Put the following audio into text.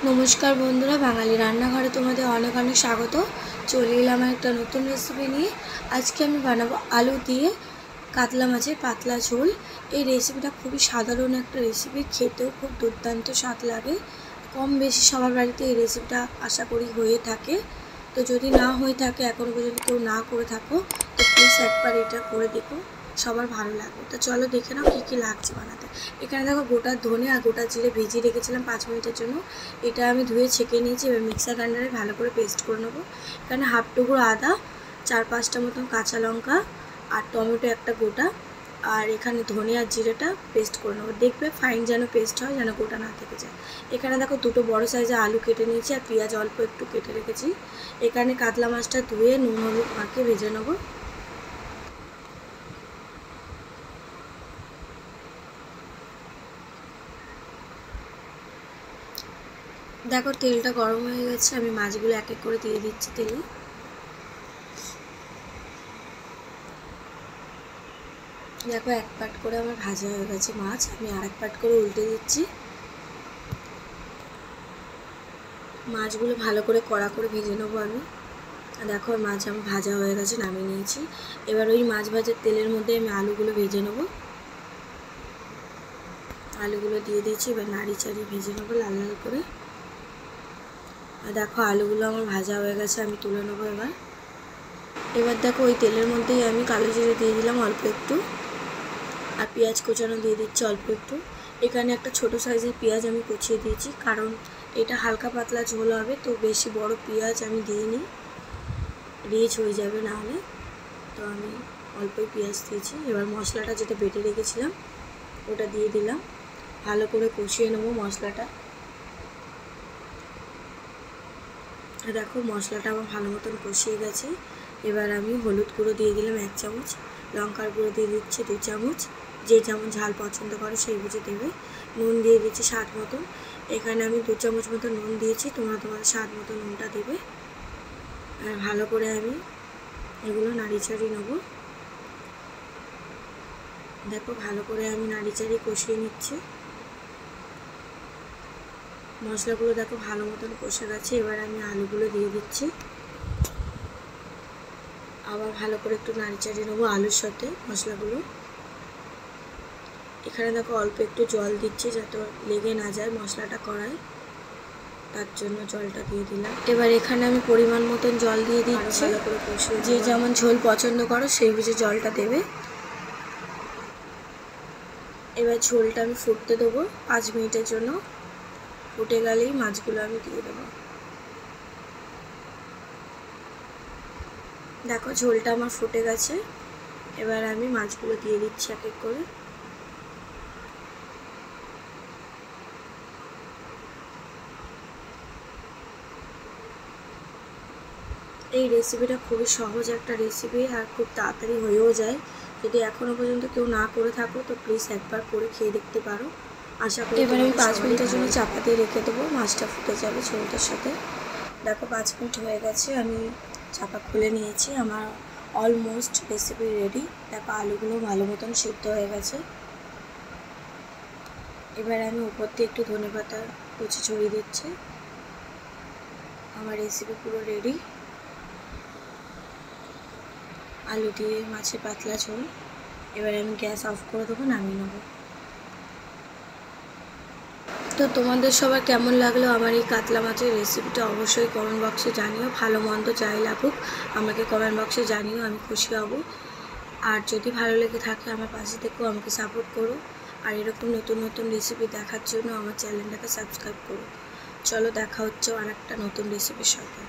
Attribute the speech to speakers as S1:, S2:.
S1: নমস্কার বন্ধুরা, বাঙালি রান্নাঘরে তোমাদের অনেক অনেক স্বাগত। চলে এলাম একটা নতুন রেসিপি নিয়ে। আজকে আমি বানাবো আলু দিয়ে কাতলা মাছের পাতলা ঝোল। এই রেসিপিটা খুবই সাধারণ একটা রেসিপি, খেতেও খুব দুর্দান্ত স্বাদ লাগে। কম বেশি সবার বাড়িতে এই রেসিপিটা আশা করি হয়ে থাকে। তো যদি না হয়ে থাকে, এখনও পর্যন্ত কেউ না করে থাকো, তো প্লিজ একবার এটা করে দেখো, সবার ভালো লাগবে। তো চলো দেখে নাও কী কী লাগছে বানাতে। এখানে দেখো গোটা ধনে আর গোটা জিরে ভিজিয়ে রেখেছিলাম 5 মিনিটের জন্য। এটা আমি ধুয়ে ছেঁকে নিয়েছি। এবার মিক্সার গ্রাইন্ডারে ভালো করে পেস্ট করে নেবো। এখানে হাফ টুকরো আদা, 4-5টা মতন কাঁচা লঙ্কা আর টমেটো একটা গোটা, আর এখানে ধনে আর জিরেটা পেস্ট করে নেবো। দেখবে ফাইন যেন পেস্ট হয়, যেন গোটা না থেকে যায়। এখানে দেখো দুটো বড় সাইজের আলু কেটে নিয়েছি আর পেঁয়াজ অল্প একটু কেটে রেখেছি। এখানে কাতলা মাছটা ধুয়ে নুন হলুদ মাখিয়ে ভেজে নেবো। দেখো তেলটা গরম হয়ে গেছে, আমি মাছগুলো এক এক করে দিয়ে দিচ্ছি তেলে। দেখো এক পাট করে আমার ভাজা হয়ে গেছে মাছ, আমি আর এক পাট করে উল্টে দিচ্ছি। মাছগুলো ভালো করে কড়া করে ভেজে নেবো আমি। দেখো মাছ আমার ভাজা হয়ে গেছে, নামিয়ে নিয়েছি। এবার ওই মাছ ভাজার তেলের মধ্যে আমি আলুগুলো ভেজে নেবো। আলুগুলো দিয়ে দিয়েছি, এবার নাড়ি চাড়িয়ে ভেজে নেবো লাল লাল করে। আর দেখো আলুগুলো আমার ভাজা হয়ে গেছে, আমি তুলে নেবো এবার। এবার দেখো ওই তেলের মধ্যেই আমি কালো জিরে দিয়ে দিলাম অল্প একটু, আর পেঁয়াজ কোচানো দিয়ে দিচ্ছি অল্প একটু। এখানে একটা ছোট সাইজের পেঁয়াজ আমি কুচিয়ে দিয়েছি, কারণ এটা হালকা পাতলা ঝোল হবে, তো বেশি বড় পেঁয়াজ আমি দিইনি, রিচ হয়ে যাবে না হলে। তো আমি অল্পই পেঁয়াজ দিয়েছি। এবার মশলাটা যেটা বেটে রেখেছিলাম ওটা দিয়ে দিলাম, ভালো করে কষিয়ে নেবো মশলাটা। দেখো মশলাটা আমার ভালো মতন কষিয়ে গেছে। এবার আমি হলুদ গুঁড়ো দিয়ে দিলাম 1 চামচ, লঙ্কার গুঁড়ো দিয়ে দিচ্ছি 2 চামচ, যে যেমন ঝাল পছন্দ করে সেই বুঝে দেবে। নুন দিয়ে দিচ্ছি স্বাদ মতন। এখানে আমি 2 চামচ মতো নুন দিয়েছি, তোমরা তোমাদের স্বাদ মতো নুনটা দেবে। আর ভালো করে আমি এগুলো নাড়ি চাড়িয়ে নেবো। দেখো ভালো করে আমি নাড়ি চাড়িয়ে কষিয়ে নিচ্ছি। মশলাগুলো দেখো ভালো মতন কষে গেছে। এবার আমি আলুগুলো দিয়ে দিচ্ছি, আবার ভালো করে একটু নাড়ি চাড়িয়ে নেবো আলুর সাথে মশলাগুলো। এখানে দেখো অল্প একটু জল দিচ্ছি যাতে লেগে না যায় মশলাটা কড়ায়, তার জন্য জলটা দিয়ে দিলাম। এবার এখানে আমি পরিমাণ মতন জল দিয়ে দিচ্ছি, ভালো করে কষিয়ে। যে যেমন ঝোল পছন্দ করো সেই বুঝে জলটা দেবে। এবার ঝোলটা আমি ফুটতে দেবো 5 মিনিটের জন্য। ফুটে গেলেই মাছগুলো আমি দিয়ে দেবো। দেখো ঝোলটা আমার ফুটে গেছে। এবার আমি মাছগুলো দিয়ে দিচ্ছি এক এক করে। এই রেসিপিটা খুবই সহজ একটা রেসিপি, আর খুব তাড়াতাড়ি হয়েও যায়। যদি এখনও পর্যন্ত কেউ না করে থাকো তো প্লিজ একবার করে খেয়ে দেখতে পারো, আশা করি। এবার আমি 5 মিনিটের জন্য চাপা দিয়ে রেখে দেবো, মাছটা ফুটে যাবে ঝোলটার সাথে। দেখো 5 মিনিট হয়ে গেছে, আমি চাপা খুলে নিয়েছি। আমার অলমোস্ট রেসিপি রেডি। দেখো আলুগুলো ভালো মতন সিদ্ধ হয়ে গেছে। এবার আমি উপর দিয়ে একটু ধনেপাতা কুচি ছড়িয়ে দিচ্ছি। আমার রেসিপি পুরো রেডি, আলু দিয়ে মাছের পাতলা ঝোল। এবার আমি গ্যাস অফ করে দেবো, নামিয়ে নেবো। তো তোমাদের সবার কেমন লাগলো আমার এই কাতলা মাছের রেসিপিটা অবশ্যই কমেন্ট বক্সে জানিও। ভালো মন্দ যাই লাগুক আমাকে কমেন্ট বক্সে জানিও, আমি খুশি হব। আর যদি ভালো লেগে থাকে আমার পাশে থেকেও আমাকে সাপোর্ট করো। আর এরকম নতুন নতুন রেসিপি দেখার জন্য আমার চ্যানেলটাকে সাবস্ক্রাইব করো। চলো দেখা হচ্ছে আর একটা নতুন রেসিপির সাথে।